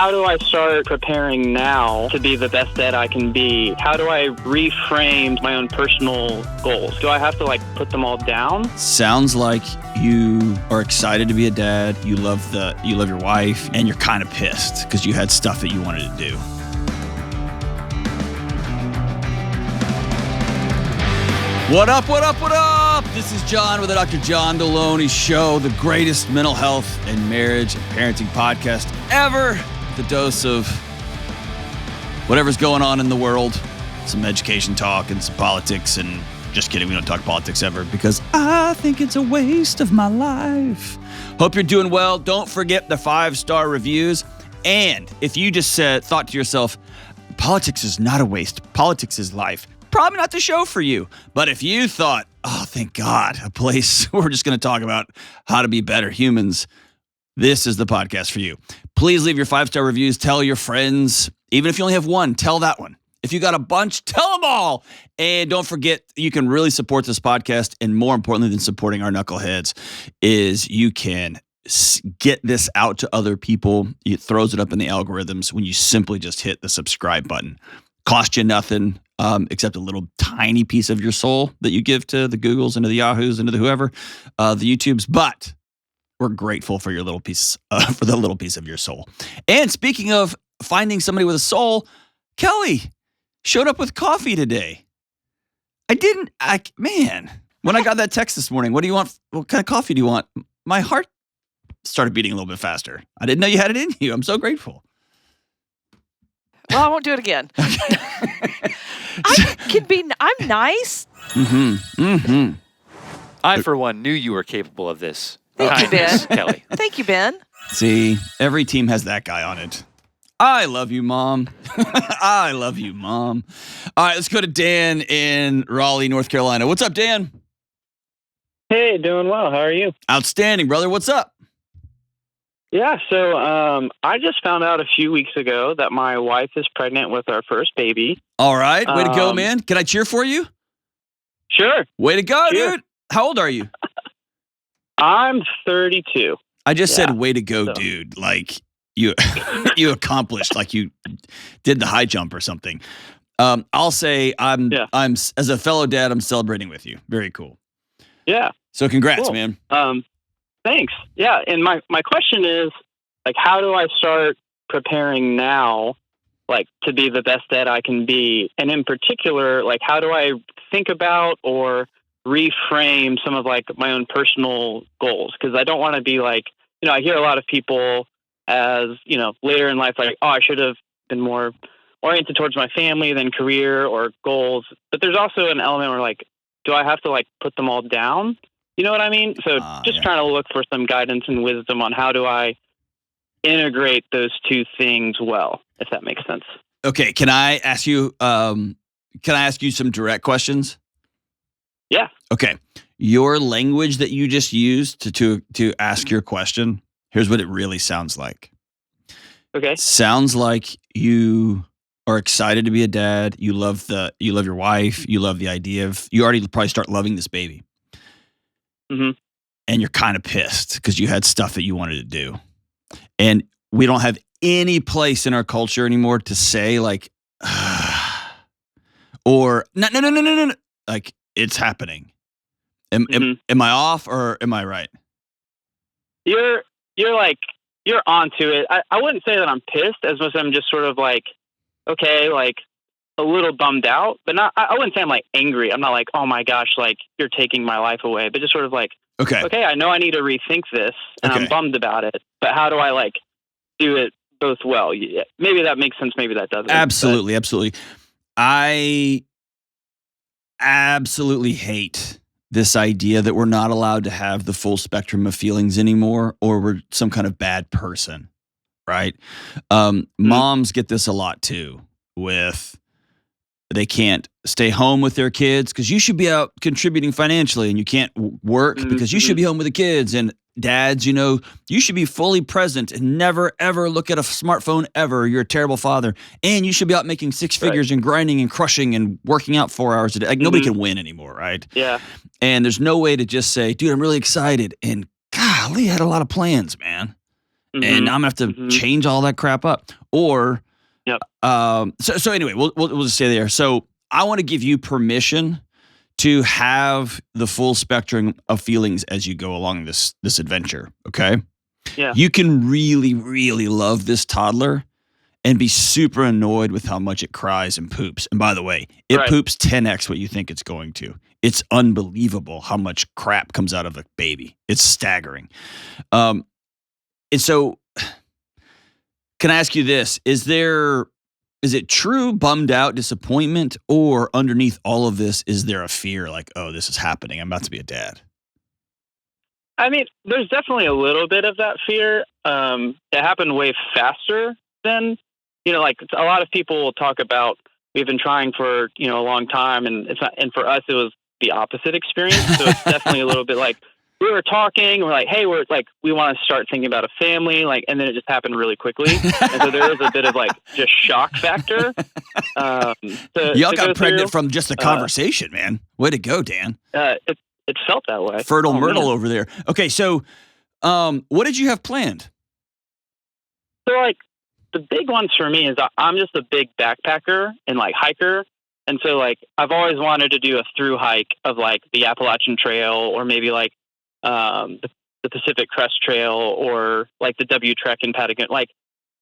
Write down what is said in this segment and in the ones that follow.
how do I start preparing now to be the best dad I can be? How do I reframe my own personal goals? Do I have to put them all down? Sounds like you are excited to be a dad. You love your wife, and you're kind of pissed because you had stuff that you wanted to do. What up, what up, what up? This is John with the Dr. John Delony Show, the greatest mental health and marriage and parenting podcast ever. The dose of whatever's going on in the world, some education talk and some politics, and just kidding, we don't talk politics ever because I think it's a waste of my life. Hope you're doing well. Don't forget the 5-star reviews. And if you just thought to yourself, politics is not a waste, politics is life, probably not the show for you. But if you thought, oh, thank God, a place where we're just going to talk about how to be better humans, this is the podcast for you. Please leave your 5-star reviews. Tell your friends. Even if you only have one, tell that one. If you got a bunch, tell them all. And don't forget, you can really support this podcast. And more importantly than supporting our knuckleheads is you can get this out to other people. It throws it up in the algorithms when you simply just hit the subscribe button. Cost you nothing except a little tiny piece of your soul that you give to the Googles and to the Yahoos and to the whoever, the YouTubes. But we're grateful for your little piece, for the little piece of your soul. And speaking of finding somebody with a soul, Kelly showed up with coffee today. When I got that text this morning, what do you want? What kind of coffee do you want? My heart started beating a little bit faster. I didn't know you had it in you. I'm so grateful. Well, I won't do it again. I'm nice. I, for one, knew you were capable of this. Thank you, Ben. Kelly. Thank you, Ben. See, every team has that guy on it. I love you, Mom. I love you, Mom. All right, let's go to Dan in Raleigh, North Carolina. What's up, Dan? Hey, doing well. How are you? Outstanding, brother. What's up? Yeah, so I just found out a few weeks ago that my wife is pregnant with our first baby. All right, way to go, man. Can I cheer for you? Sure. Way to go, Cheer. dude. How old are you? I'm 32. I just said way to go, dude. Like you you accomplished, like you did the high jump or something. I'll say I'm as a fellow dad, I'm celebrating with you. Very cool. Yeah. So congrats, Cool. man. Thanks. Yeah, and my question is, how do I start preparing now, to be the best dad I can be? And in particular, how do I think about or reframe some of, my own personal goals? Because I don't want to be I hear a lot of people as, later in life, I should have been more oriented towards my family than career or goals. But there's also an element where, do I have to, put them all down? You know what I mean? So trying to look for some guidance and wisdom on how do I integrate those two things well, if that makes sense. Okay, can I ask you some direct questions? Yeah. Okay. Your language that you just used to ask your question, here's what it really sounds like. Okay. Sounds like you are excited to be a dad. You love your wife. You love the idea of, you already probably start loving this baby. Mm-hmm. And you're kind of pissed because you had stuff that you wanted to do. And we don't have any place in our culture anymore to say or no. It's happening. Am I off or am I right? You're onto it. I wouldn't say that I'm pissed as much as I'm just sort of okay, a little bummed out, but not, I wouldn't say I'm angry. I'm not oh my gosh, you're taking my life away, but just sort of okay, I know I need to rethink this and I'm bummed about it, but how do I do it both well? Yeah, maybe that makes sense. Maybe that doesn't. Absolutely. Absolutely. I absolutely hate this idea that we're not allowed to have the full spectrum of feelings anymore, or we're some kind of bad person. Right. Moms get this a lot too, with they can't stay home with their kids because you should be out contributing financially, and you can't work because you should be home with the kids. And dads, you should be fully present and never, ever look at a smartphone ever. You're a terrible father. And you should be out making 6 figures and grinding and crushing and working out 4 hours a day. Nobody can win anymore, right? Yeah. And there's no way to just say, dude, I'm really excited. And golly, I had a lot of plans, man. and I'm gonna have to change all that crap up. Or, Yep. So anyway, we'll just stay there. So I want to give you permission to have the full spectrum of feelings as you go along this adventure. Okay. Yeah. You can really, really love this toddler and be super annoyed with how much it cries and poops. And by the way, it poops 10x what you think it's going to. It's unbelievable how much crap comes out of a baby. It's staggering. And so can I ask you this? Is it true bummed out disappointment, or underneath all of this, is there a fear like, oh, this is happening, I'm about to be a dad? I mean, there's definitely a little bit of that fear. It happened way faster than, like a lot of people will talk about, we've been trying for, a long time, and it's not, and for us, it was the opposite experience. So it's definitely a little bit like, we were talking, we're like, hey, we're like, we want to start thinking about a family, like, and then it just happened really quickly. And so there is a bit of like just shock factor. Y'all got pregnant from just a conversation, man. Way to go, Dan. It felt that way. Fertile Myrtle over there. Okay, so what did you have planned? So like the big ones for me is I'm just a big backpacker and like hiker. And so like I've always wanted to do a through hike of like the Appalachian Trail, or maybe like the Pacific Crest Trail, or like the W Trek in Patagonia, like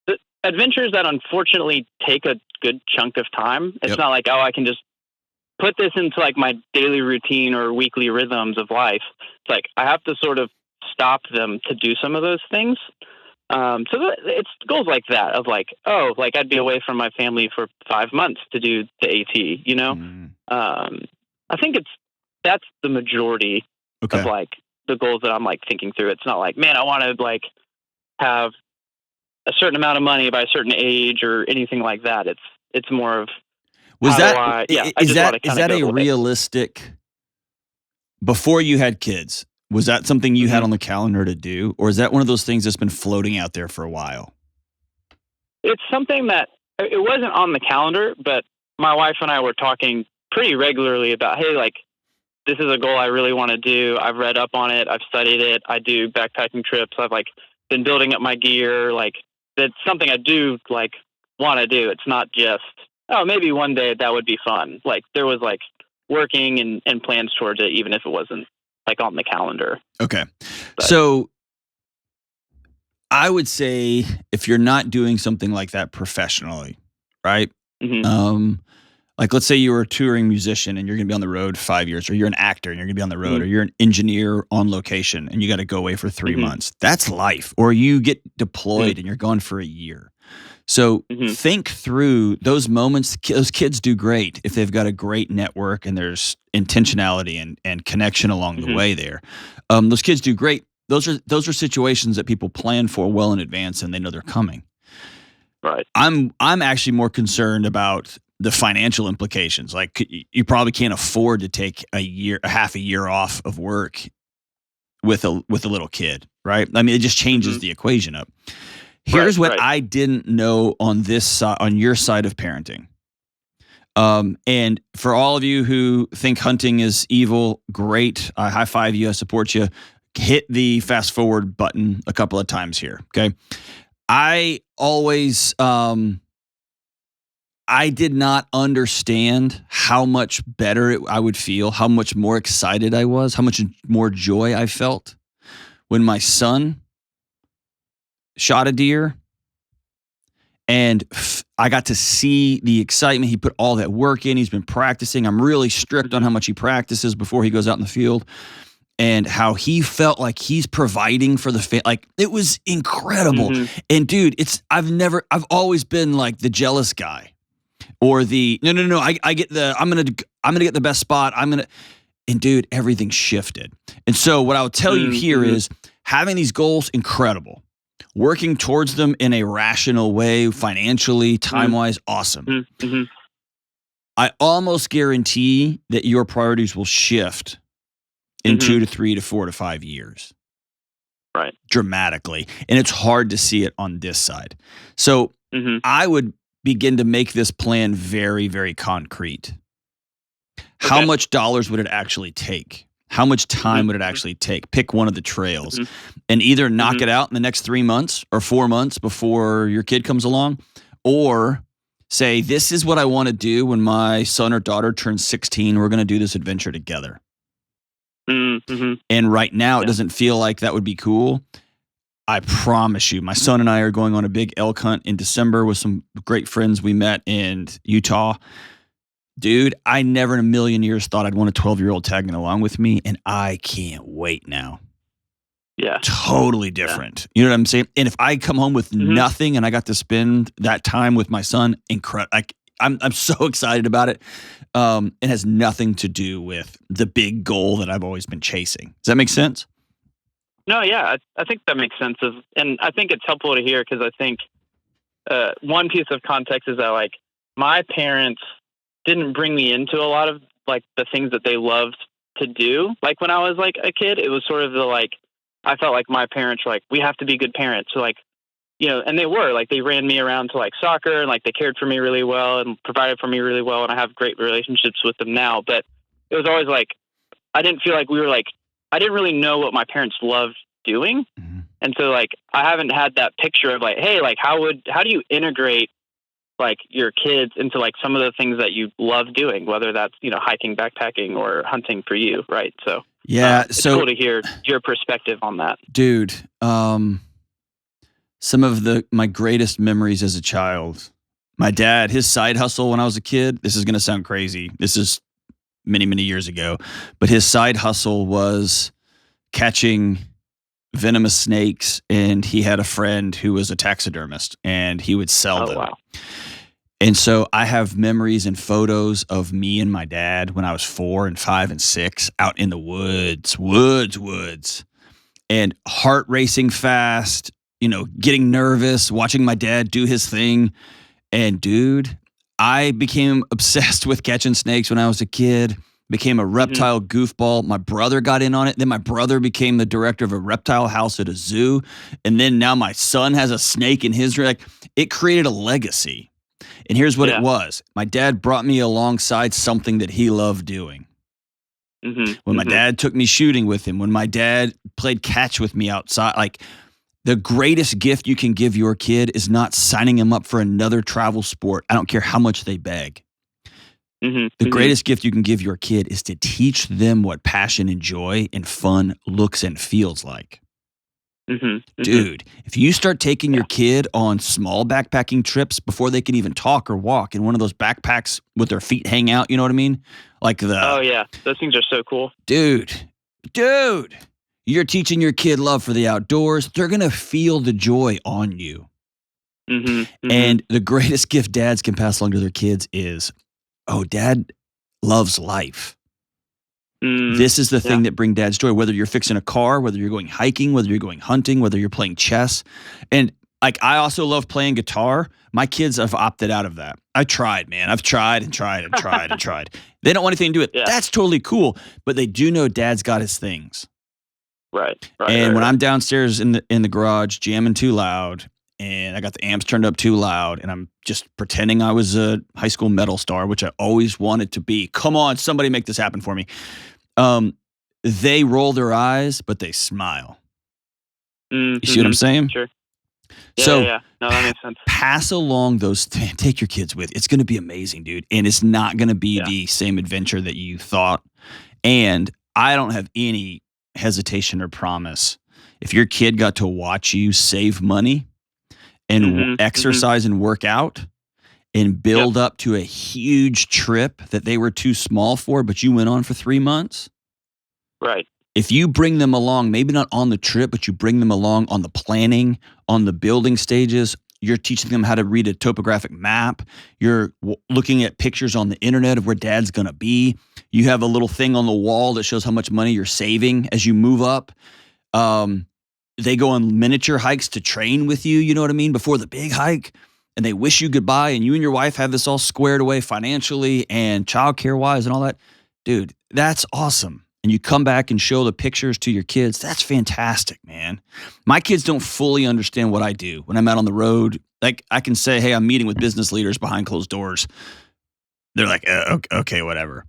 the adventures that unfortunately take a good chunk of time. It's not like, oh, I can just put this into like my daily routine or weekly rhythms of life. It's like I have to sort of stop them to do some of those things. So it's goals like that of like, oh, like I'd be away from my family for 5 months to do the AT, I think that's the majority of like the goals that I'm like thinking through. It's not like, man, I want to like have a certain amount of money by a certain age or anything like that. It's more of, is that a realistic, before you had kids, was that something you had on the calendar to do? Or is that one of those things that's been floating out there for a while? It's something that it wasn't on the calendar, but my wife and I were talking pretty regularly about, hey, like, this is a goal I really want to do. I've read up on it. I've studied it. I do backpacking trips. I've like been building up my gear. Like that's something I do like want to do. It's not just, oh, maybe one day that would be fun. Like there was like working and plans towards it, even if it wasn't like on the calendar. Okay. So I would say if you're not doing something like that professionally, right? Like let's say you were a touring musician and you're going to be on the road 5 years, or you're an actor and you're going to be on the road, or you're an engineer on location and you got to go away for 3 months. That's life. Or you get deployed and you're gone for a year. So think through those moments. Those kids do great if they've got a great network and there's intentionality and connection along the way there. Those kids do great. Those are situations that people plan for well in advance and they know they're coming. Right. I'm actually more concerned about the financial implications. Like you probably can't afford to take half a year off of work with a little kid, right? I mean, it just changes the equation up. Here's what I didn't know on this side, on your side of parenting. And for all of you who think hunting is evil, great. I high five you. I support you. Hit the fast forward button a couple of times here. Okay. I always, I did not understand how much better I would feel, how much more excited I was, how much more joy I felt when my son shot a deer and I got to see the excitement. He put all that work in. He's been practicing. I'm really strict on how much he practices before he goes out in the field, and how he felt like he's providing for the family. Like it was incredible. And dude, I've always been like the jealous guy. Or the no, I get I'm gonna get the best spot. And dude, everything shifted. And so what I'll tell you here is having these goals, incredible. Working towards them in a rational way, financially, time-wise, awesome. I almost guarantee that your priorities will shift in 2 to 3 to 4 to 5 years. Right. Dramatically. And it's hard to see it on this side. So I would begin to make this plan very, very concrete. How much dollars would it actually take? How much time would it actually take? Pick one of the trails and either knock it out in the next 3 months or 4 months before your kid comes along, or say, this is what I want to do when my son or daughter turns 16. We're going to do this adventure together. And right now, it doesn't feel like that would be cool. I promise you, my son and I are going on a big elk hunt in December with some great friends we met in Utah. Dude, I never in a million years thought I'd want a 12-year-old tagging along with me, and I can't wait now. Yeah. Totally different. You know what I'm saying? And if I come home with nothing and I got to spend that time with my son, I'm so excited about it. It has nothing to do with the big goal that I've always been chasing. Does that make sense? No, yeah, I think that makes sense. And I think it's helpful to hear because I think one piece of context is that, like, my parents didn't bring me into a lot of, like, the things that they loved to do. Like, when I was, like, a kid, it was sort of the, like, I felt like my parents were like, we have to be good parents. So, like, you know, and they were, like, they ran me around to, like, soccer, and, like, they cared for me really well and provided for me really well, and I have great relationships with them now. But it was always, like, I didn't feel like we were, like, I didn't really know what my parents loved doing. And so, like, I haven't had that picture of, like, hey, like, how do you integrate, like, your kids into, like, some of the things that you love doing, whether that's, you know, hiking, backpacking, or hunting for you, right? So yeah, it's cool to hear your perspective on that, dude. Some of my greatest memories as a child, my dad, his side hustle when I was a kid. This is going to sound crazy. This is many, many years ago, but his side hustle was catching venomous snakes, and he had a friend who was a taxidermist, and he would sell them. Wow. And so I have memories and photos of me and my dad when I was 4 and 5 and 6 out in the woods, and heart racing fast, you know, getting nervous, watching my dad do his thing. And dude, I became obsessed with catching snakes when I was a kid, became a reptile goofball. My brother got in on it. Then my brother became the director of a reptile house at a zoo. And then now my son has a snake in his, like, it created a legacy. And here's what it was. My dad brought me alongside something that he loved doing. When my dad took me shooting with him, when my dad played catch with me outside, like, the greatest gift you can give your kid is not signing him up for another travel sport. I don't care how much they beg. The greatest gift you can give your kid is to teach them what passion and joy and fun looks and feels like. Dude, if you start taking your kid on small backpacking trips before they can even talk or walk in one of those backpacks with their feet hang out, you know what I mean? Like oh yeah, those things are so cool. Dude, you're teaching your kid love for the outdoors. They're going to feel the joy on you. And the greatest gift dads can pass along to their kids is, oh, dad loves life. This is the thing that brings dads joy, whether you're fixing a car, whether you're going hiking, whether you're going hunting, whether you're playing chess. And, like, I also love playing guitar. My kids have opted out of that. I tried, man. I've tried and tried and tried and tried. They don't want anything to do with it. That's totally cool. But they do know dad's got his things. Right. And when I'm downstairs in the garage jamming too loud, and I got the amps turned up too loud, and I'm just pretending I was a high school metal star, which I always wanted to be. Come on, somebody make this happen for me. They roll their eyes, but they smile. You see what I'm saying? Sure. Yeah. No, that makes sense. Pass along those, take your kids with. It's going to be amazing, dude. And it's not going to be the same adventure that you thought. And I don't have any hesitation or promise. If your kid got to watch you save money and exercise and work out and build up to a huge trip that they were too small for, but you went on for 3 months. Right. If you bring them along, maybe not on the trip, but you bring them along on the planning, on the building stages, you're teaching them how to read a topographic map. You're looking at pictures on the internet of where dad's going to be. You have a little thing on the wall that shows how much money you're saving as you move up. They go on miniature hikes to train with you, you know what I mean, before the big hike. And they wish you goodbye, and you and your wife have this all squared away financially and childcare-wise and all that. Dude, that's awesome. And you come back and show the pictures to your kids. That's fantastic, man. My kids don't fully understand what I do when I'm out on the road. Like, I can say, hey, I'm meeting with business leaders behind closed doors. They're like, okay, whatever.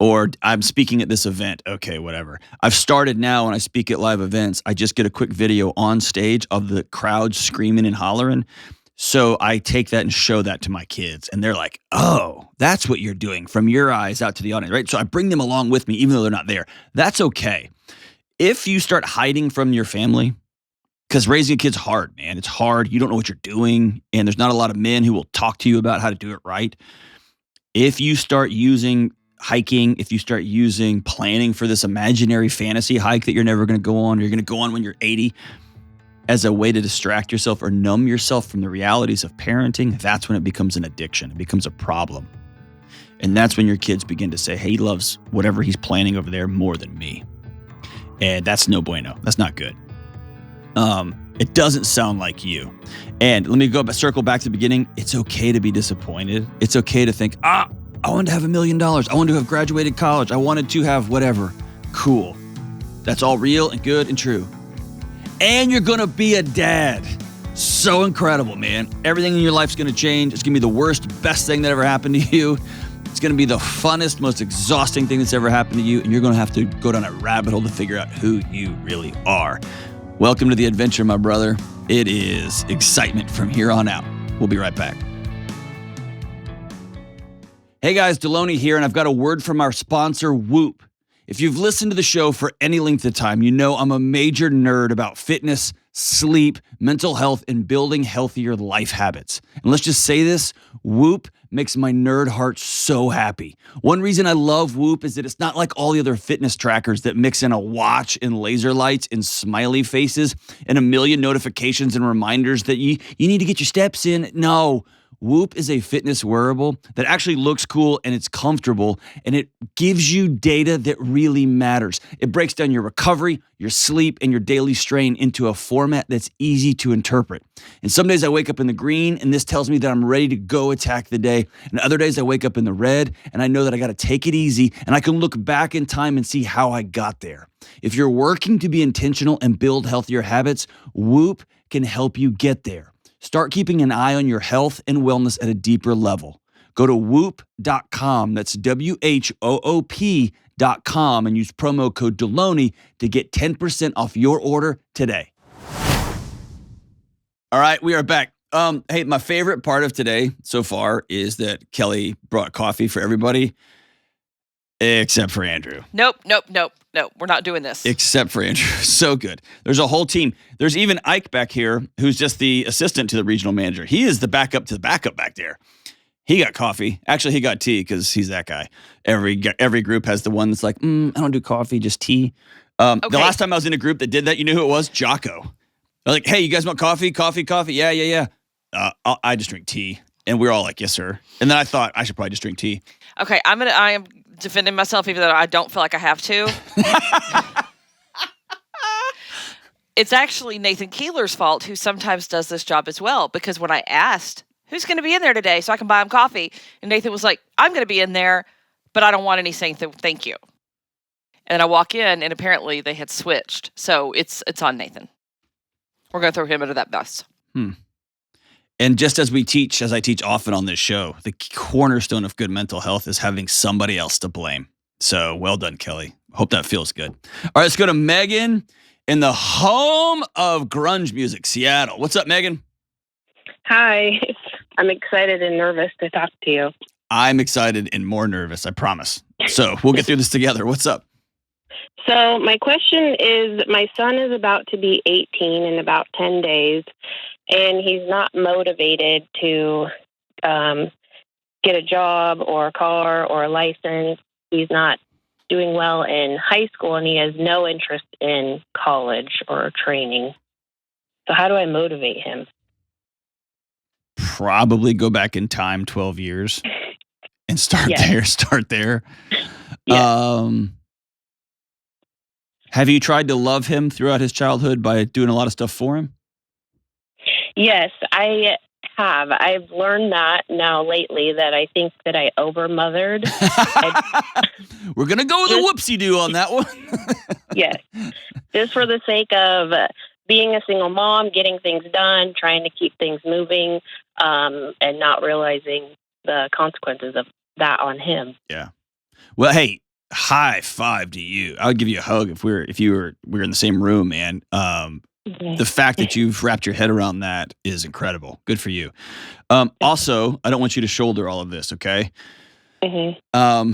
Or I'm speaking at this event. Okay, whatever. I've started now when I speak at live events, I just get a quick video on stage of the crowd screaming and hollering. So I take that and show that to my kids. And they're like, oh, that's what you're doing from your eyes out to the audience, right? So I bring them along with me, even though they're not there. That's okay. If you start hiding from your family, because raising a kid's hard, man. It's hard. You don't know what you're doing. And there's not a lot of men who will talk to you about how to do it right. If you start using hiking, if you start using planning for this imaginary fantasy hike that you're never going to go on, or you're going to go on when you're 80 as a way to distract yourself or numb yourself from the realities of parenting, that's when it becomes an addiction. It becomes a problem. And that's when your kids begin to say, hey, he loves whatever he's planning over there more than me. And that's no bueno. That's not good. It doesn't sound like you. And let me circle back to the beginning. It's okay to be disappointed. It's okay to think, I wanted to have $1 million. I wanted to have graduated college. I wanted to have whatever. Cool. That's all real and good and true. And you're going to be a dad. So incredible, man. Everything in your life's going to change. It's going to be the worst, best thing that ever happened to you. It's going to be the funnest, most exhausting thing that's ever happened to you. And you're going to have to go down a rabbit hole to figure out who you really are. Welcome to the adventure, my brother. It is excitement from here on out. We'll be right back. Hey guys, Delony here, and I've got a word from our sponsor, Whoop. If you've listened to the show for any length of time, you know I'm a major nerd about fitness, sleep, mental health, and building healthier life habits. And let's just say this, Whoop makes my nerd heart so happy. One reason I love Whoop is that it's not like all the other fitness trackers that mix in a watch and laser lights and smiley faces and a million notifications and reminders that you need to get your steps in. No. Whoop is a fitness wearable that actually looks cool and it's comfortable and it gives you data that really matters. It breaks down your recovery, your sleep, and your daily strain into a format that's easy to interpret. And some days I wake up in the green and this tells me that I'm ready to go attack the day. And other days I wake up in the red and I know that I got to take it easy and I can look back in time and see how I got there. If you're working to be intentional and build healthier habits, Whoop can help you get there. Start keeping an eye on your health and wellness at a deeper level. Go to whoop.com, that's WHOOP.com, and use promo code Delony to get 10% off your order today. All right, we are back. Hey, my favorite part of today so far is that Kelly brought coffee for everybody, except for Andrew. Nope. We're not doing this. Except for Andrew. So good. There's a whole team. There's even Ike back here, who's just the assistant to the regional manager. He is the backup to the backup back there. He got coffee. Actually, he got tea because he's that guy. Every group has the one that's like, I don't do coffee, just tea. The last time I was in a group that did that, you know who it was? Jocko. They're like, hey, you guys want coffee? Coffee? Yeah. I just drink tea. And we were all like, yes, sir. And then I thought I should probably just drink tea. Okay, I am defending myself even though I don't feel like I have to. It's actually Nathan Keeler's fault, who sometimes does this job as well, because when I asked, who's going to be in there today so I can buy him coffee? And Nathan was like, I'm going to be in there, but I don't want any saying thank you. And I walk in, and apparently they had switched. So it's on Nathan. We're going to throw him under that bus. And just as I teach often on this show, the cornerstone of good mental health is having somebody else to blame. So well done, Kelly. Hope that feels good. All right, let's go to Megan in the home of grunge music, Seattle. What's up, Megan? Hi. I'm excited and nervous to talk to you. I'm excited and more nervous, I promise. So we'll get through this together. What's up? So my question is, my son is about to be 18 in about 10 days. And he's not motivated to get a job or a car or a license. He's not doing well in high school, and he has no interest in college or training. So how do I motivate him? Probably go back in time 12 years and start there. Yes. Have you tried to love him throughout his childhood by doing a lot of stuff for him? Yes, I have. I've learned that now lately, that I think that I overmothered. We're going to go with a whoopsie-doo on that one. Yes. Just for the sake of being a single mom, getting things done, trying to keep things moving, and not realizing the consequences of that on him. Yeah. Well, hey, high five to you. I would give you a hug if we were in the same room, man. The fact that you've wrapped your head around that is incredible. Good for you. Also, I don't want you to shoulder all of this, okay? Mm-hmm.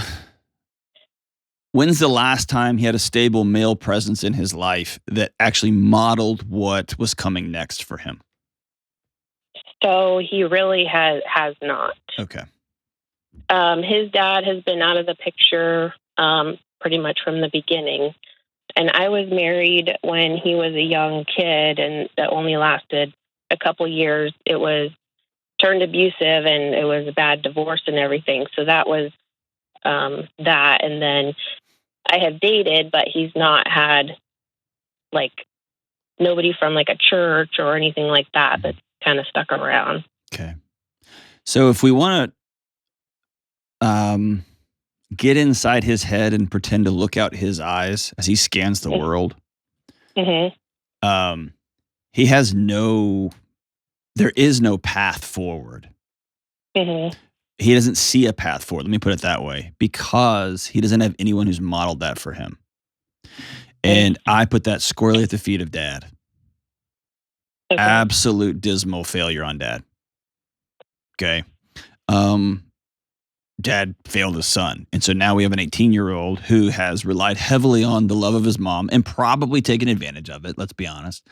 When's the last time he had a stable male presence in his life that actually modeled what was coming next for him? So he really has not. Okay. His dad has been out of the picture pretty much from the beginning. And I was married when he was a young kid, and that only lasted a couple years. It was turned abusive, and it was a bad divorce and everything. So that was that. And then I have dated, but he's not had like nobody from like a church or anything like that that's kind of stuck around. Okay. So if we want to get inside his head and pretend to look out his eyes as he scans the world, Mm-hmm. he has there is no path forward. Mm-hmm. He doesn't see a path forward. Let me put it that way, because he doesn't have anyone who's modeled that for him. And I put that squarely at the feet of Dad. Okay. Absolute dismal failure on Dad. Okay. Dad failed his son. And so now we have an 18-year-old who has relied heavily on the love of his mom and probably taken advantage of it, let's be honest.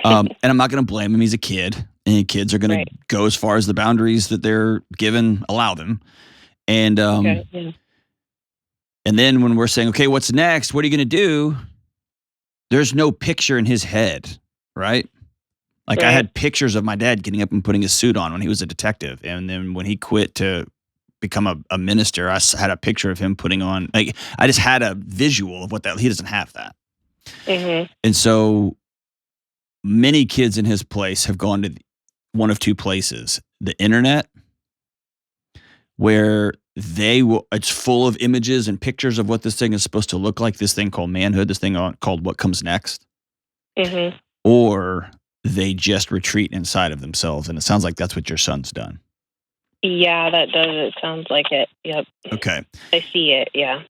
And I'm not going to blame him. He's a kid, and kids are going to go as far as the boundaries that they're given allow them. And and then when we're saying, okay, what's next? What are you going to do? There's no picture in his head, right? Like I had pictures of my dad getting up and putting his suit on when he was a detective. And then when he quit to become a minister, I had a picture of him putting on, like, I just had a visual of what that, he doesn't have that. Mm-hmm. And so many kids in his place have gone to one of two places: the internet, where it's full of images and pictures of what this thing is supposed to look like, this thing called manhood, this thing called what comes next. Mm-hmm. Or they just retreat inside of themselves. And it sounds like that's what your son's done. Yeah, that does. It sounds like it. Yep. Okay. I see it. Yeah.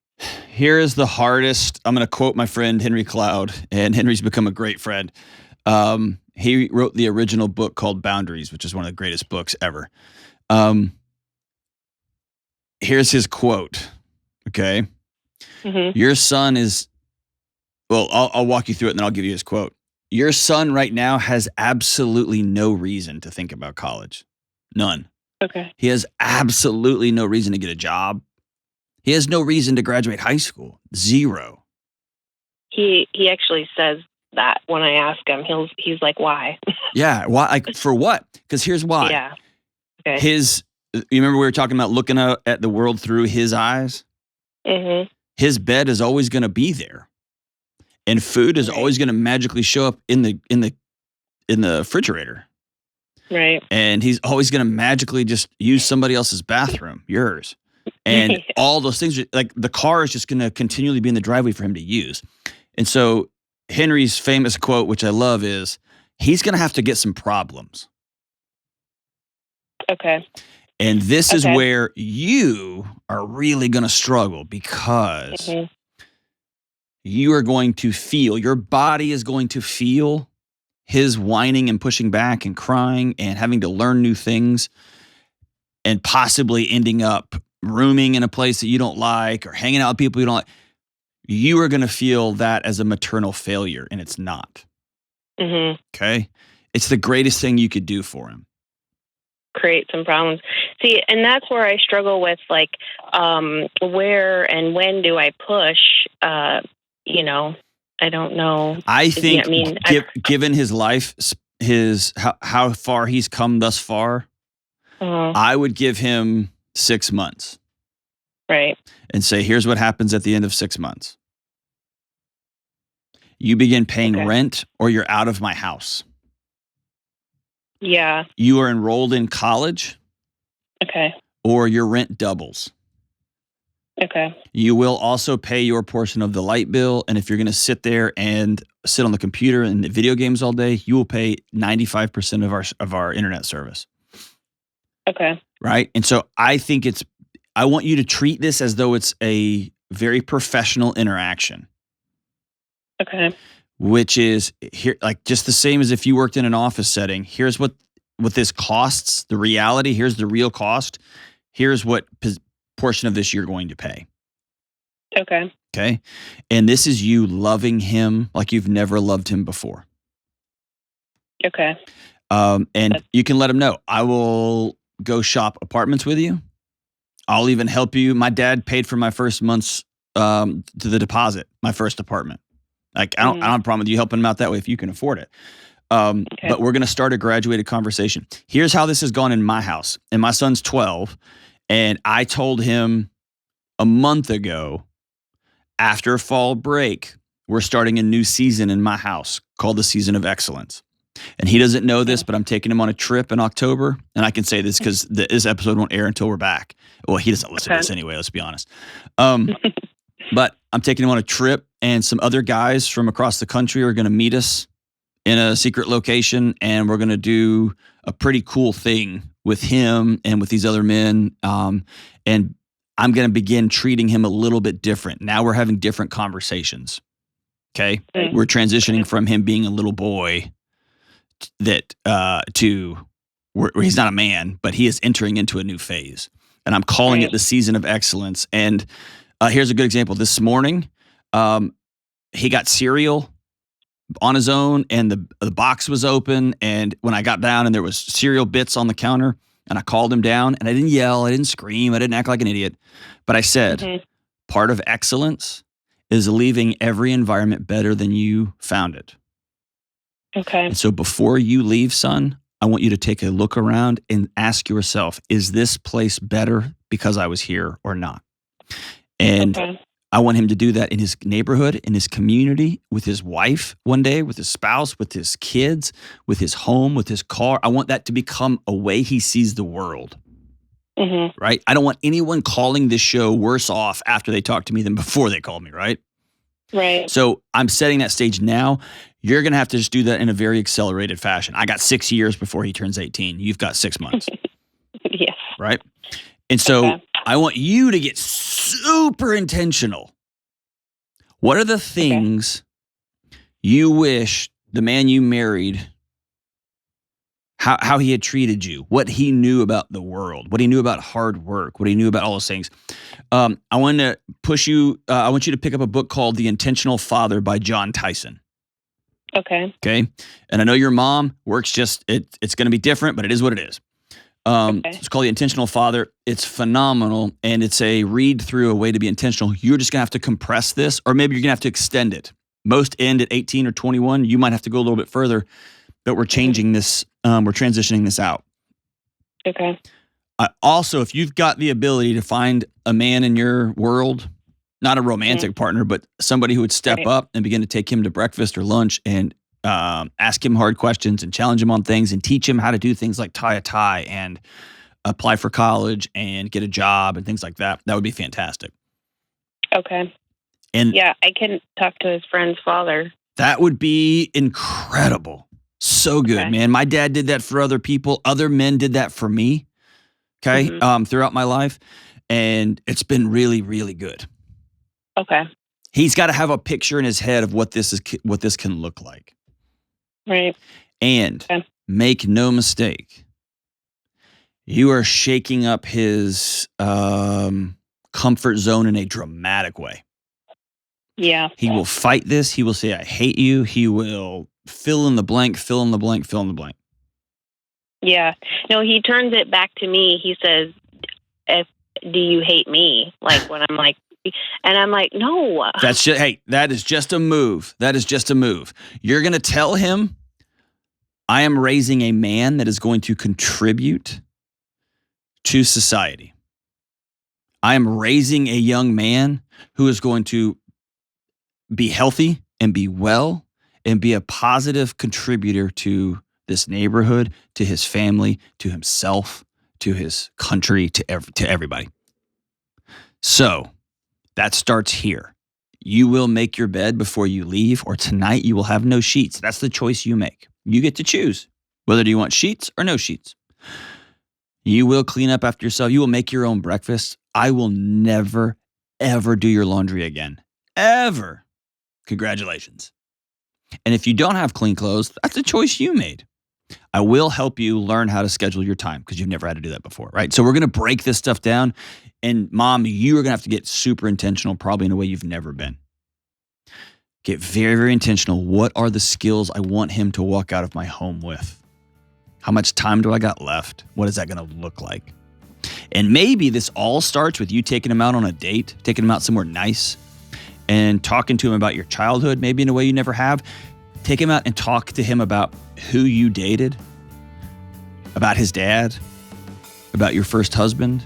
Here is the hardest. I'm going to quote my friend Henry Cloud, and Henry's become a great friend. He wrote the original book called Boundaries, which is one of the greatest books ever. Here's his quote. Okay. Mm-hmm. Your son is, well, I'll walk you through it and then I'll give you his quote. Your son right now has absolutely no reason to think about college. None. Okay. He has absolutely no reason to get a job. He has no reason to graduate high school. Zero. He actually says that when I ask him, he's like, why? Yeah. Why? Like, for what? Because here's why. Yeah. Okay. You remember we were talking about looking at the world through his eyes? Mm-hmm. His bed is always going to be there. And food is always going to magically show up in the refrigerator. Right. And he's always going to magically just use somebody else's bathroom, yours. And all those things, like the car is just going to continually be in the driveway for him to use. And so Henry's famous quote, which I love, is he's going to have to get some problems. Okay. And this is where you are really going to struggle, because you are going to feel, your body is going to feel his whining and pushing back and crying and having to learn new things and possibly ending up rooming in a place that you don't like or hanging out with people you don't like. You are going to feel that as a maternal failure, and it's not. Mm-hmm. Okay? It's the greatest thing you could do for him. Create some problems. See, and that's where I struggle with, like, where and when do I push? I don't know. I think, given his life, how far he's come thus far, I would give him 6 months. Right. And say, here's what happens at the end of 6 months. You begin paying rent, or you're out of my house. Yeah. You are enrolled in college. Okay. Or your rent doubles. Okay. You will also pay your portion of the light bill. And if you're going to sit there and sit on the computer and the video games all day, you will pay 95% of our internet service. Okay. Right. And so I think I want you to treat this as though it's a very professional interaction. Okay. Which is here, like just the same as if you worked in an office setting. Here's what this costs, the reality. Here's the real cost. Here's what portion of this you're going to pay. Okay. Okay. And this is you loving him like you've never loved him before. Okay. And you can let him know, I will go shop apartments with you. I'll even help you. My dad paid for my first month's to the deposit, my first apartment. Like I don't have a problem with you helping him out that way if you can afford it. But we're going to start a graduated conversation. Here's how this has gone in my house. And my son's 12. And I told him a month ago, after fall break, we're starting a new season in my house called the Season of Excellence. And he doesn't know this, but I'm taking him on a trip in October. And I can say this because this episode won't air until we're back. Well, he doesn't listen to this anyway, let's be honest. But I'm taking him on a trip, and some other guys from across the country are going to meet us in a secret location, and we're going to do a pretty cool thing with him and with these other men. And I'm going to begin treating him a little bit different. Now we're having different conversations. Okay? We're transitioning from him being a little boy to where he's not a man, but he is entering into a new phase. And I'm calling it the Season of Excellence. And here's a good example. This morning, he got cereal on his own, and the box was open. And when I got down and there was cereal bits on the counter, and I called him down, and I didn't yell, I didn't scream, I didn't act like an idiot. But I said, part of excellence is leaving every environment better than you found it. Okay. And so before you leave, son, I want you to take a look around and ask yourself, is this place better because I was here or not? And I want him to do that in his neighborhood, in his community, with his wife one day, with his spouse, with his kids, with his home, with his car. I want that to become a way he sees the world. Right? I don't want anyone calling this show worse off after they talk to me than before they called me, right? Right. So I'm setting that stage now. You're going to have to just do that in a very accelerated fashion. I got 6 years before he turns 18. You've got 6 months. Yes. Right? And so I want you to get super intentional. What are the things you wish the man you married, how he had treated you, what he knew about the world, what he knew about hard work, what he knew about all those things? I want to push you. I want you to pick up a book called The Intentional Father by John Tyson. Okay. Okay. And I know your mom works it's going to be different, but it is what it is. It's called The Intentional Father. It's phenomenal, and it's a read through, a way to be intentional. You're just going to have to compress this, or maybe you're going to have to extend it. Most end at 18 or 21. You might have to go a little bit further, but we're changing this. We're transitioning this out. Okay. Also, if you've got the ability to find a man in your world, not a romantic partner, but somebody who would step up and begin to take him to breakfast or lunch and ask him hard questions and challenge him on things and teach him how to do things like tie a tie and apply for college and get a job and things like that. That would be fantastic. Okay. And yeah, I can talk to his friend's father. That would be incredible. So good, man. My dad did that for other people. Other men did that for me. Okay. Throughout my life. And it's been really, really good. Okay. He's got to have a picture in his head of what this can look like. Right. And make no mistake, you are shaking up his comfort zone in a dramatic way. Yeah. He will fight this. He will say, I hate you. He will fill in the blank, fill in the blank, fill in the blank. Yeah. No, he turns it back to me. He says, do you hate me? Like when I'm like, and I'm like, no. That's just, hey, that is just a move. That is just a move. You're going to tell him, I am raising a man that is going to contribute to society. I am raising a young man who is going to be healthy and be well and be a positive contributor to this neighborhood, to his family, to himself, to his country, to everybody. So that starts here. You will make your bed before you leave, or tonight you will have no sheets. That's the choice you make. You get to choose whether do you want sheets or no sheets. You will clean up after yourself. You will make your own breakfast. I will never, ever do your laundry again. Ever. Congratulations. And if you don't have clean clothes, that's a choice you made. I will help you learn how to schedule your time because you've never had to do that before, right? So we're going to break this stuff down. And Mom, you are going to have to get super intentional, probably in a way you've never been. Get very, very intentional. What are the skills I want him to walk out of my home with? How much time do I got left? What is that going to look like? And maybe this all starts with you taking him out on a date, taking him out somewhere nice, and talking to him about your childhood, maybe in a way you never have. Take him out and talk to him about who you dated, about his dad, about your first husband,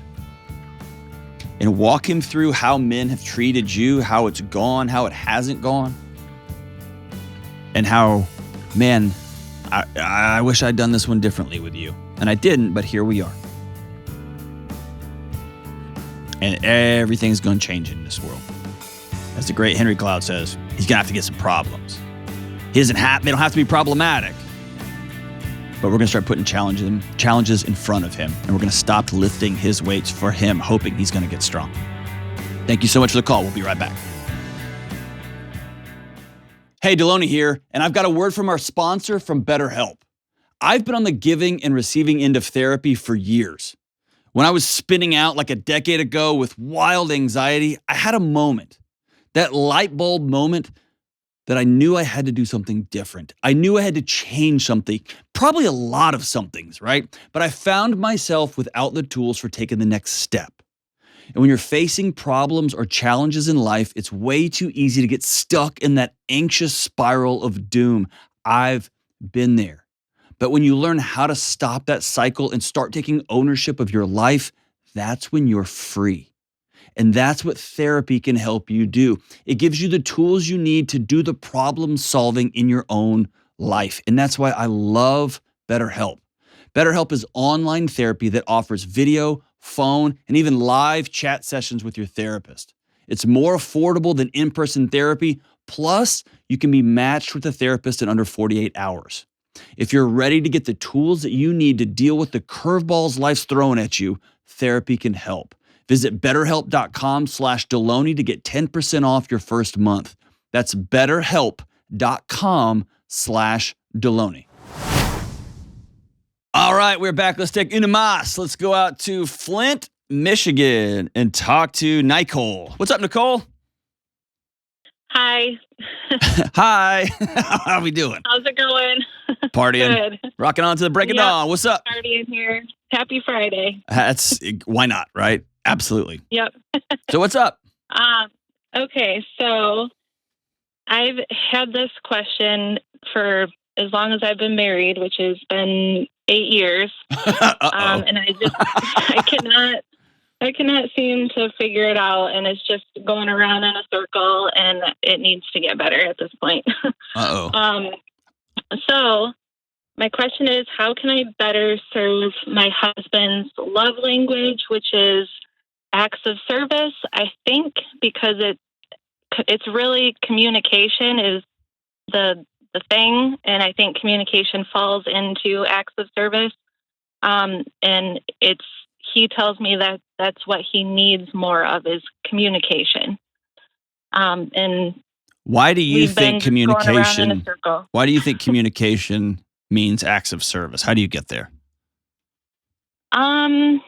and walk him through how men have treated you, how it's gone, how it hasn't gone, and how, man, I wish I'd done this one differently with you. And I didn't, but here we are. And everything's going to change in this world. As the great Henry Cloud says, he's going to have to get some problems. They don't have to be problematic. But we're going to start putting challenges in front of him. And we're going to stop lifting his weights for him, hoping he's going to get strong. Thank you so much for the call. We'll be right back. Hey, Delony here, and I've got a word from our sponsor from BetterHelp. I've been on the giving and receiving end of therapy for years. When I was spinning out like a decade ago with wild anxiety, I had a moment, that light bulb moment that I knew I had to do something different. I knew I had to change something, probably a lot of somethings, right? But I found myself without the tools for taking the next step. And when you're facing problems or challenges in life, it's way too easy to get stuck in that anxious spiral of doom. I've been there. But when you learn how to stop that cycle and start taking ownership of your life, that's when you're free. And that's what therapy can help you do. It gives you the tools you need to do the problem solving in your own life. And that's why I love BetterHelp. BetterHelp is online therapy that offers video, phone, and even live chat sessions with your therapist. It's more affordable than in-person therapy. Plus, you can be matched with a therapist in under 48 hours. If you're ready to get the tools that you need to deal with the curveballs life's throwing at you, therapy can help. Visit betterhelp.com/Delony to get 10% off your first month. That's betterhelp.com/Delony. All right, we're back. Let's take una más. Let's go out to Flint, Michigan, and talk to Nicole. What's up, Nicole? Hi. Hi. How are we doing? How's it going? Partying. Good. Rocking on to the break of dawn. What's up? Partying here. Happy Friday. Why not, right? Absolutely. Yep. So what's up? Okay, so I've had this question for as long as I've been married, which has been 8 years. And I cannot seem to figure it out, and it's just going around in a circle, and it needs to get better at this point. So my question is, how can I better serve my husband's love language, which is acts of service? I think because it's really communication is the thing, and I think communication falls into acts of service. And he tells me that that's what he needs more of is communication. And why do you think communication? Why do you think communication means acts of service? How do you get there? I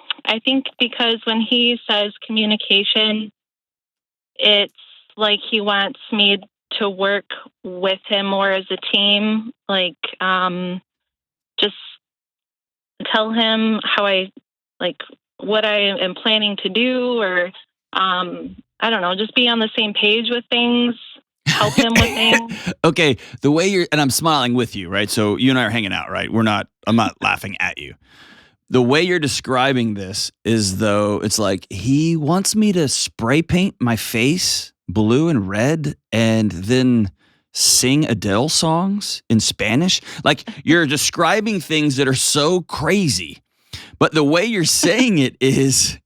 think because when he says communication, it's like he wants me to work with him more as a team. Like, just tell him how what I am planning to do, or I don't know, just be on the same page with things, help him with things. Okay, the way and I'm smiling with you, right? So you and I are hanging out, right? I'm not laughing at you. The way you're describing this is though it's like he wants me to spray paint my face blue and red and then sing Adele songs in Spanish. Like you're describing things that are so crazy. But the way you're saying it is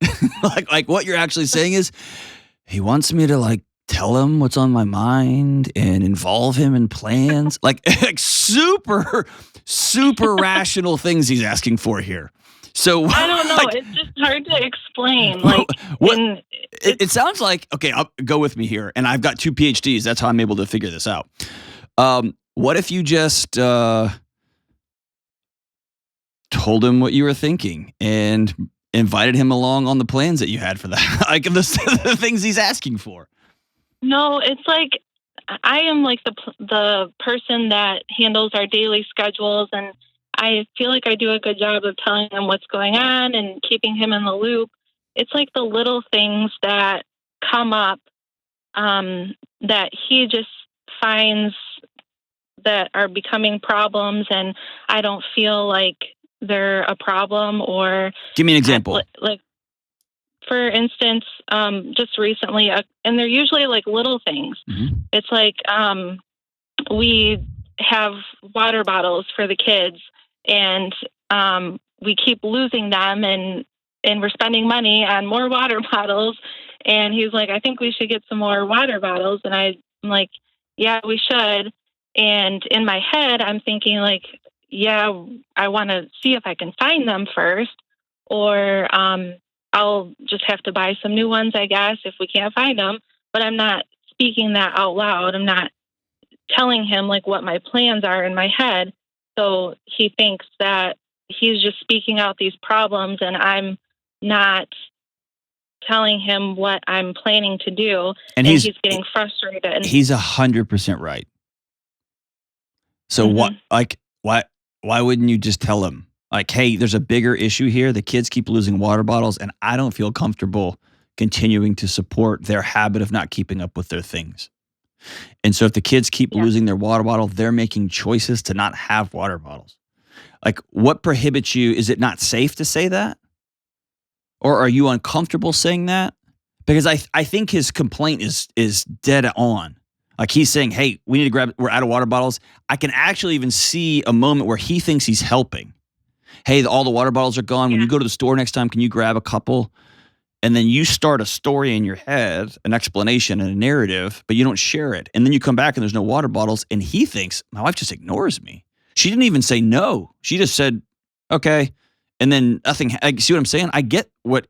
like what you're actually saying is he wants me to tell him what's on my mind and involve him in plans. like super, super rational things he's asking for here. So I don't know. like, It's just hard to explain. Like, what? and It sounds like, okay, go with me here. And I've got 2 PhDs. That's how I'm able to figure this out. What if you just told him what you were thinking and invited him along on the plans that you had for that? Like the things he's asking for. no, it's like I am like the person that handles our daily schedules, and I feel like I do a good job of telling him what's going on and keeping him in the loop. It's like the little things that come up that he just finds that are becoming problems, and I don't feel like they're a problem. Or Give me an example. like for instance, just recently, and they're usually like little things. Mm-hmm. It's like we have water bottles for the kids, and we keep losing them, and we're spending money on more water bottles. And he's like, I think we should get some more water bottles. And I'm like, yeah, we should. And in my head, I'm thinking like, yeah, I want to see if I can find them first, or I'll just have to buy some new ones, I guess, if we can't find them. But I'm not speaking that out loud. I'm not telling him like what my plans are in my head. So he thinks that he's just speaking out these problems, and I'm not telling him what I'm planning to do. And he's getting frustrated. He's 100% right. So why wouldn't you just tell him, like, hey, there's a bigger issue here. The kids keep losing water bottles, and I don't feel comfortable continuing to support their habit of not keeping up with their things. And so if the kids keep losing their water bottle, they're making choices to not have water bottles. Like, what prohibits you? Is it not safe to say that? Or are you uncomfortable saying that? Because I think his complaint is dead on. Like, he's saying, hey, we need to we're out of water bottles. I can actually even see a moment where he thinks he's helping. Hey, all the water bottles are gone. When you go to the store next time, can you grab a couple? And then you start a story in your head, an explanation and a narrative, but you don't share it. And then you come back and there's no water bottles. And he thinks, my wife just ignores me. She didn't even say no. She just said, okay. And then nothing. See what I'm saying? I get what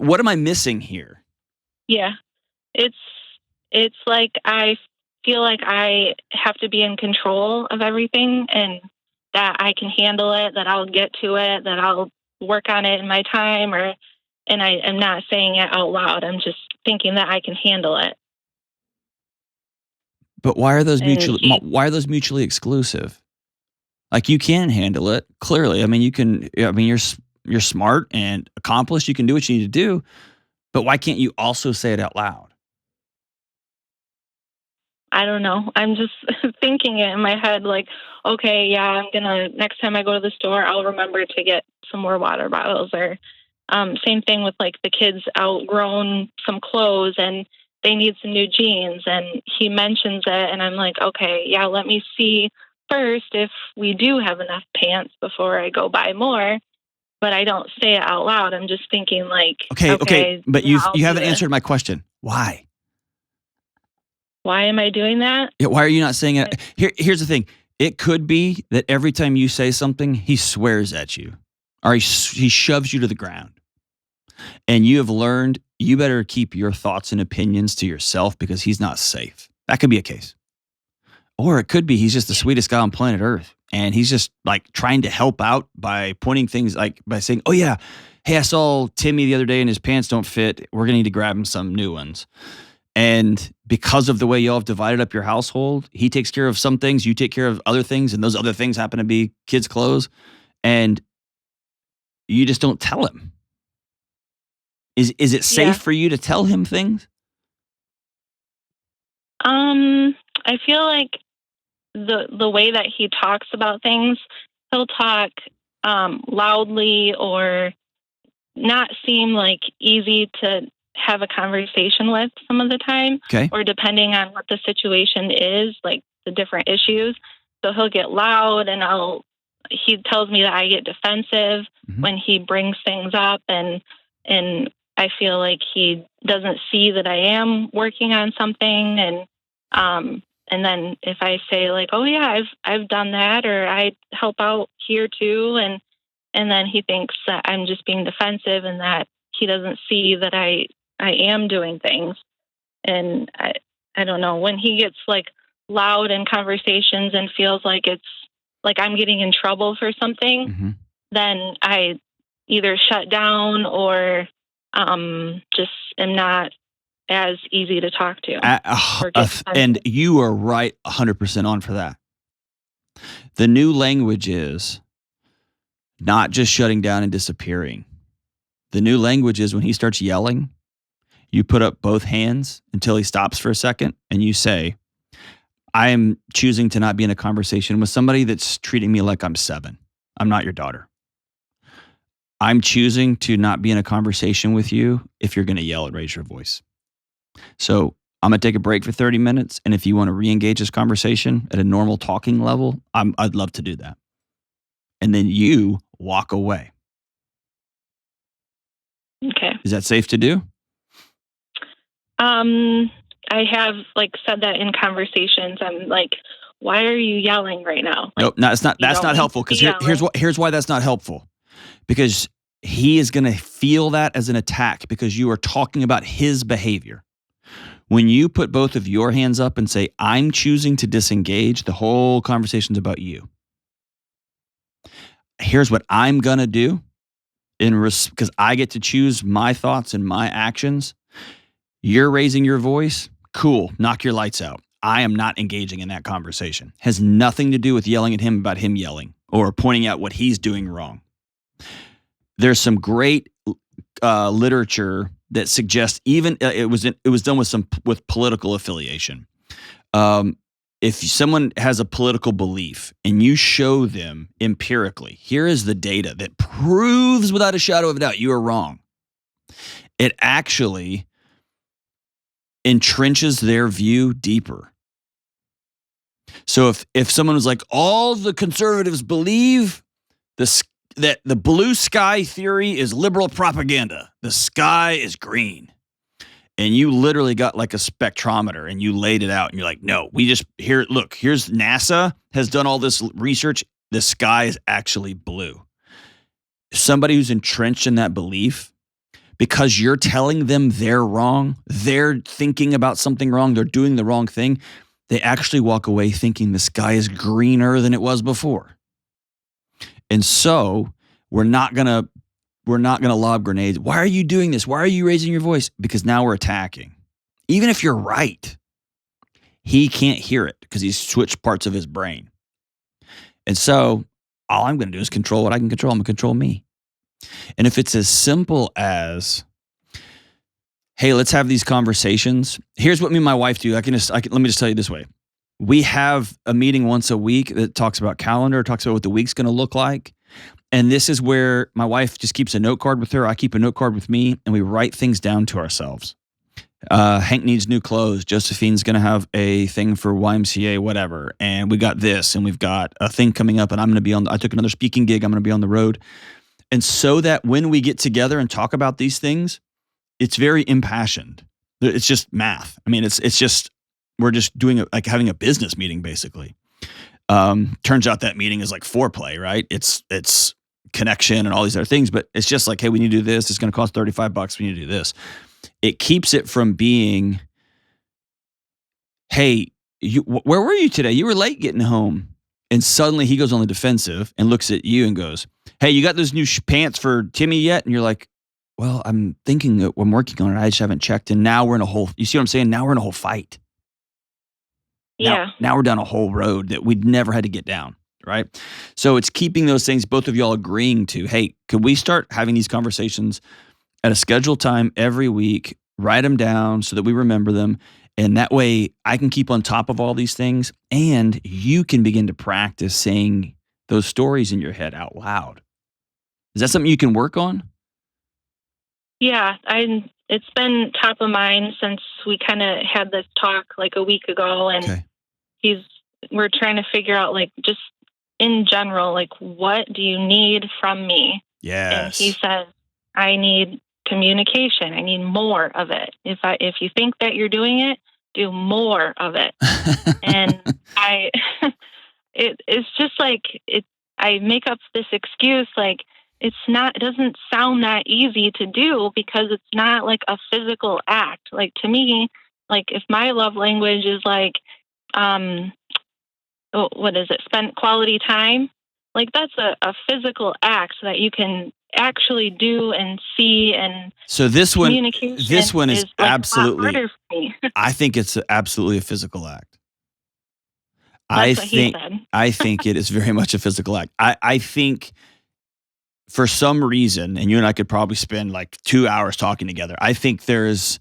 am I missing here? Yeah. It's like I feel like I have to be in control of everything, and that I can handle it, that I'll get to it, that I'll work on it in my time, and I am not saying it out loud. I'm just thinking that I can handle it. But why are those mutually exclusive? Like, you can handle it, clearly. I mean, you're smart and accomplished. You can do what you need to do. But why can't you also say it out loud? I don't know. I'm just thinking it in my head, like, okay, yeah, next time I go to the store, I'll remember to get some more water bottles. Or same thing with like the kids outgrown some clothes and they need some new jeans, and he mentions it, and I'm like, okay, yeah, let me see first if we do have enough pants before I go buy more. But I don't say it out loud. I'm just thinking like, okay. But you haven't answered my question. Why? Why am I doing that? Yeah, why are you not saying it? Here's the thing. It could be that every time you say something, he swears at you, or he shoves you to the ground. And you have learned you better keep your thoughts and opinions to yourself because he's not safe. That could be a case. Or it could be he's just the sweetest guy on planet Earth, and he's just like trying to help out by pointing things, like by saying, oh yeah, hey, I saw Timmy the other day and his pants don't fit. We're going to need to grab him some new ones. And because of the way y'all have divided up your household, he takes care of some things, you take care of other things, and those other things happen to be kids' clothes, and you just don't tell him. Is it safe for you to tell him things? I feel like the way that he talks about things, he'll talk loudly or not seem like easy to have a conversation with some of the time. Okay. Or depending on what the situation is, like the different issues. So he'll get loud, and he tells me that I get defensive when he brings things up, and I feel like he doesn't see that I am working on something. And then if I say like, oh yeah, I've done that, or I help out here too, and and then he thinks that I'm just being defensive and that he doesn't see that I am doing things. And I don't know, when he gets like loud in conversations and feels like it's like I'm getting in trouble for something, then I either shut down or just am not as easy to talk to. And you are right 100% on for that. The new language is not just shutting down and disappearing. The new language is when he starts yelling, you put up both hands until he stops for a second and you say, I am choosing to not be in a conversation with somebody that's treating me like I'm 7. I'm not your daughter. I'm choosing to not be in a conversation with you if you're going to yell and raise your voice. So I'm going to take a break for 30 minutes. And if you want to re-engage this conversation at a normal talking level, I'd love to do that. And then you walk away. Okay. Is that safe to do? I have like said that in conversations. I'm like, why are you yelling right now? Like, Nope, no, it's not. That's not helpful. Because here's why that's not helpful. Because he is going to feel that as an attack because you are talking about his behavior. When you put both of your hands up and say, I'm choosing to disengage, the whole conversation's about you. Here's what I'm going to do because I get to choose my thoughts and my actions. You're raising your voice. Cool. Knock your lights out. I am not engaging in that conversation. Has nothing to do with yelling at him about him yelling or pointing out what he's doing wrong. There's some great literature that suggests even it was done with political affiliation. If someone has a political belief and you show them empirically, here is the data that proves without a shadow of a doubt you are wrong. It actually entrenches their view deeper. So if someone was like, all the conservatives believe that the blue sky theory is liberal propaganda, the sky is green, and you literally got like a spectrometer and you laid it out and you're like, no, here's NASA has done all this research. The sky is actually blue. Somebody who's entrenched in that belief, because you're telling them they're wrong, they're thinking about something wrong, they're doing the wrong thing, they actually walk away thinking the sky is greener than it was before. And so we're not gonna lob grenades. Why are you doing this? Why are you raising your voice? Because now we're attacking. Even if you're right, he can't hear it because he's switched parts of his brain. And so all I'm going to do is control what I can control. I'm going to control me. And if it's as simple as, hey, let's have these conversations. Here's what me and my wife do. Let me just tell you this way. We have a meeting once a week that talks about calendar, talks about what the week's going to look like. And this is where my wife just keeps a note card with her. I keep a note card with me, and we write things down to ourselves. Hank needs new clothes. Josephine's going to have a thing for YMCA, whatever. And we got this, and we've got a thing coming up, and I took another speaking gig. I'm going to be on the road. And so that when we get together and talk about these things, it's very impassioned. It's just math. I mean, it's just, we're just doing it like having a business meeting, basically. Turns out that meeting is like foreplay, right? It's connection and all these other things, but it's just like, hey, we need to do this. It's going to cost $35. We need to do this. It keeps it from being, hey, where were you today? You were late getting home. And suddenly he goes on the defensive and looks at you and goes, hey, you got those new pants for Timmy yet? And you're like, well, I'm thinking that I'm working on it. I just haven't checked. And now we're in you see what I'm saying? Now we're in a whole fight. Yeah. Now we're down a whole road that we'd never had to get down, right? So it's keeping those things, both of y'all agreeing to, hey, could we start having these conversations at a scheduled time every week, write them down so that we remember them. And that way I can keep on top of all these things and you can begin to practice saying those stories in your head out loud. Is that something you can work on? Yeah, it's been top of mind since we kind of had this talk like a week ago, and okay. we're trying to figure out like just in general, like what do you need from me? Yes. And he says, I need communication. I need more of it. If you think that you're doing it, do more of it. And it's just like I make up this excuse like, it doesn't sound that easy to do because it's not like a physical act. Like to me, like if my love language is like, what is it? Spend quality time. Like that's a physical act that you can actually do and see. And so this one is like absolutely harder for me. I think it's absolutely a physical act. That's what he said. I think it is very much a physical act. I think for some reason, and you and I could probably spend like 2 hours talking together. I think there's,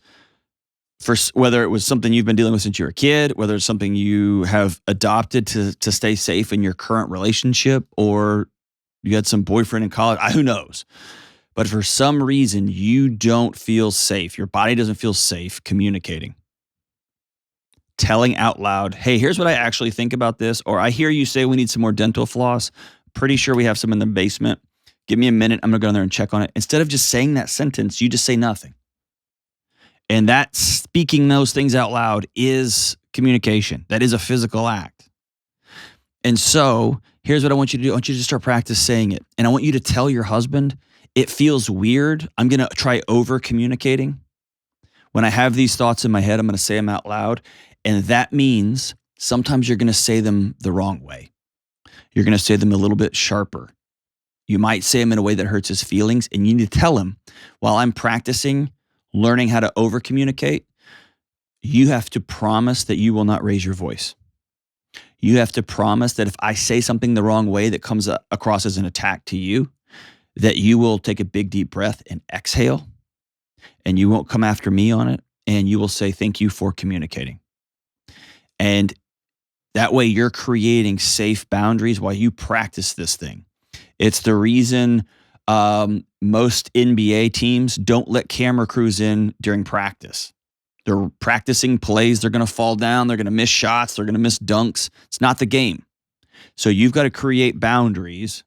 whether it was something you've been dealing with since you were a kid, whether it's something you have adopted to stay safe in your current relationship, or you had some boyfriend in college, who knows? But for some reason, you don't feel safe. Your body doesn't feel safe communicating. Telling out loud, hey, here's what I actually think about this. Or I hear you say we need some more dental floss. Pretty sure we have some in the basement. Give me a minute. I'm going to go in there and check on it. Instead of just saying that sentence, you just say nothing. And that speaking those things out loud is communication. That is a physical act. And so here's what I want you to do. I want you to start practice saying it. And I want you to tell your husband, it feels weird. I'm going to try over communicating. When I have these thoughts in my head, I'm going to say them out loud. And that means sometimes you're going to say them the wrong way. You're going to say them a little bit sharper. You might say them in a way that hurts his feelings. And you need to tell him, while I'm practicing learning how to over communicate, you have to promise that you will not raise your voice. You have to promise that if I say something the wrong way that comes across as an attack to you, that you will take a big deep breath and exhale, and you won't come after me on it, and you will say thank you for communicating. And that way you're creating safe boundaries while you practice this thing. It's the reason most NBA teams don't let camera crews in during practice. They're practicing plays. They're going to fall down. They're going to miss shots. They're going to miss dunks. It's not the game. So you've got to create boundaries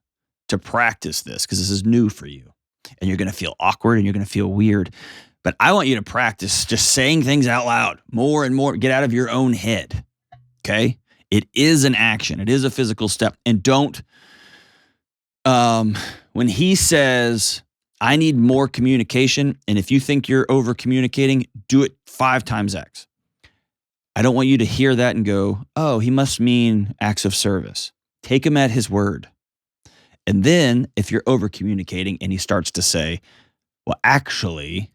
to practice this because this is new for you. And you're going to feel awkward and you're going to feel weird. But I want you to practice just saying things out loud more and more. Get out of your own head. Okay? It is an action. It is a physical step. And don't, when he says, I need more communication, and if you think you're over communicating, do it 5 times X. I don't want you to hear that and go, oh, he must mean acts of service. Take him at his word. And then if you're over communicating and he starts to say, well, actually,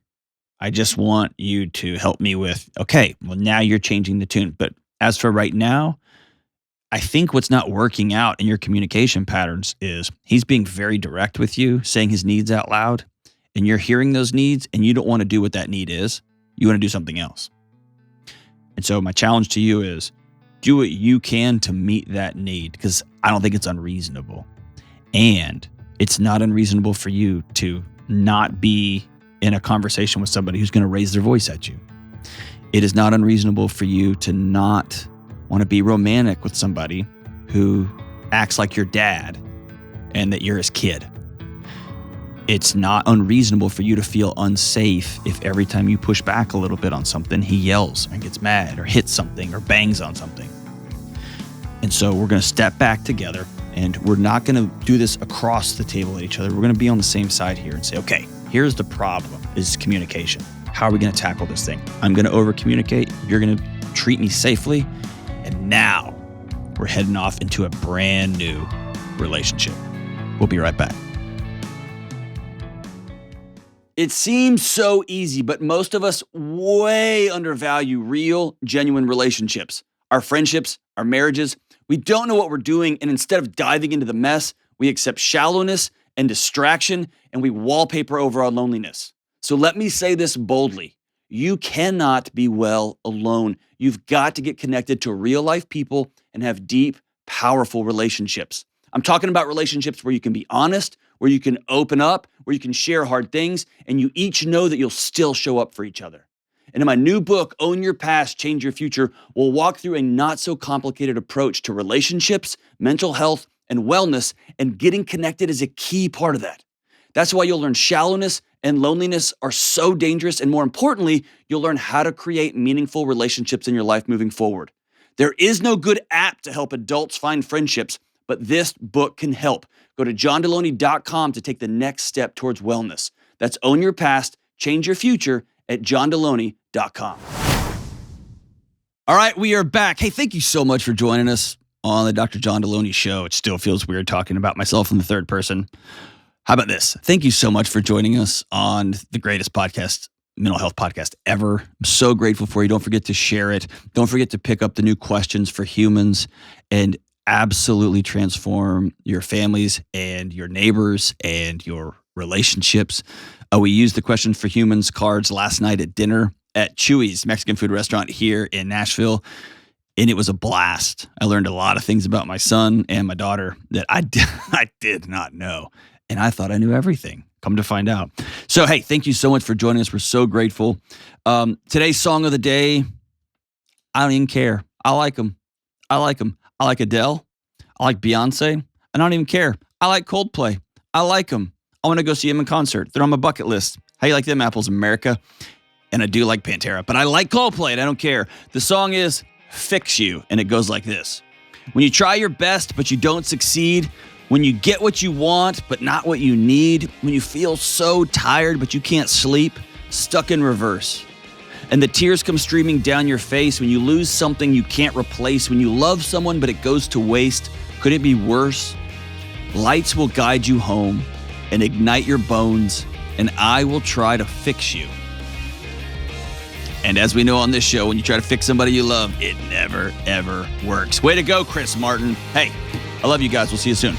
I just want you to help me with, okay, well, now you're changing the tune. But as for right now, I think what's not working out in your communication patterns is he's being very direct with you, saying his needs out loud, and you're hearing those needs and you don't want to do what that need is. You want to do something else. And so my challenge to you is do what you can to meet that need, because I don't think it's unreasonable. And it's not unreasonable for you to not be in a conversation with somebody who's going to raise their voice at you. It is not unreasonable for you to not want to be romantic with somebody who acts like your dad and that you're his kid. It's not unreasonable for you to feel unsafe if every time you push back a little bit on something, he yells and gets mad or hits something or bangs on something. And so we're going to step back together, and we're not going to do this across the table at each other. We're going to be on the same side here and say, okay, here's the problem, is communication. How are we going to tackle this thing? I'm going to over communicate. You're going to treat me safely. And now we're heading off into a brand new relationship. We'll be right back. It seems so easy, but most of us way undervalue real, genuine relationships. Our friendships, our marriages. We don't know what we're doing, and instead of diving into the mess, we accept shallowness and distraction, and we wallpaper over our loneliness. So let me say this boldly. You cannot be well alone. You've got to get connected to real life people and have deep, powerful relationships. I'm talking about relationships where you can be honest, where you can open up, where you can share hard things, and you each know that you'll still show up for each other. And in my new book, Own Your Past, Change Your Future, we'll walk through a not so complicated approach to relationships, mental health, and wellness, and getting connected is a key part of that. That's why you'll learn shallowness and loneliness are so dangerous, and more importantly, you'll learn how to create meaningful relationships in your life moving forward. There is no good app to help adults find friendships, but this book can help. Go to johndelony.com to take the next step towards wellness. That's Own Your Past, Change Your Future at johndelony.com. All right, we are back. Hey, thank you so much for joining us on the Dr. John Delony Show. It still feels weird talking about myself in the third person. How about this? Thank you so much for joining us on the greatest podcast, mental health podcast ever. I'm so grateful for you. Don't forget to share it. Don't forget to pick up the new questions for humans and absolutely transform your families and your neighbors and your relationships. We used the questions for humans cards last night at dinner at Chewy's Mexican food restaurant here in Nashville, and it was a blast. I learned a lot of things about my son and my daughter that I did not know, and I thought I knew everything. Come to find out. So, hey, thank you so much for joining us. We're so grateful. Today's song of the day, I don't even care. I like them. I like Adele. I like Beyonce. I don't even care. I like Coldplay. I like them. I want to go see them in concert. They're on my bucket list. How you like them apples, America? And I do like Pantera, but I like Coldplay and I don't care. The song is Fix You, and it goes like this. When you try your best, but you don't succeed, when you get what you want, but not what you need, when you feel so tired, but you can't sleep, stuck in reverse. And the tears come streaming down your face when you lose something you can't replace, when you love someone, but it goes to waste. Could it be worse? Lights will guide you home and ignite your bones, and I will try to fix you. And as we know on this show, when you try to fix somebody you love, it never, ever works. Way to go, Chris Martin. Hey, I love you guys. We'll see you soon.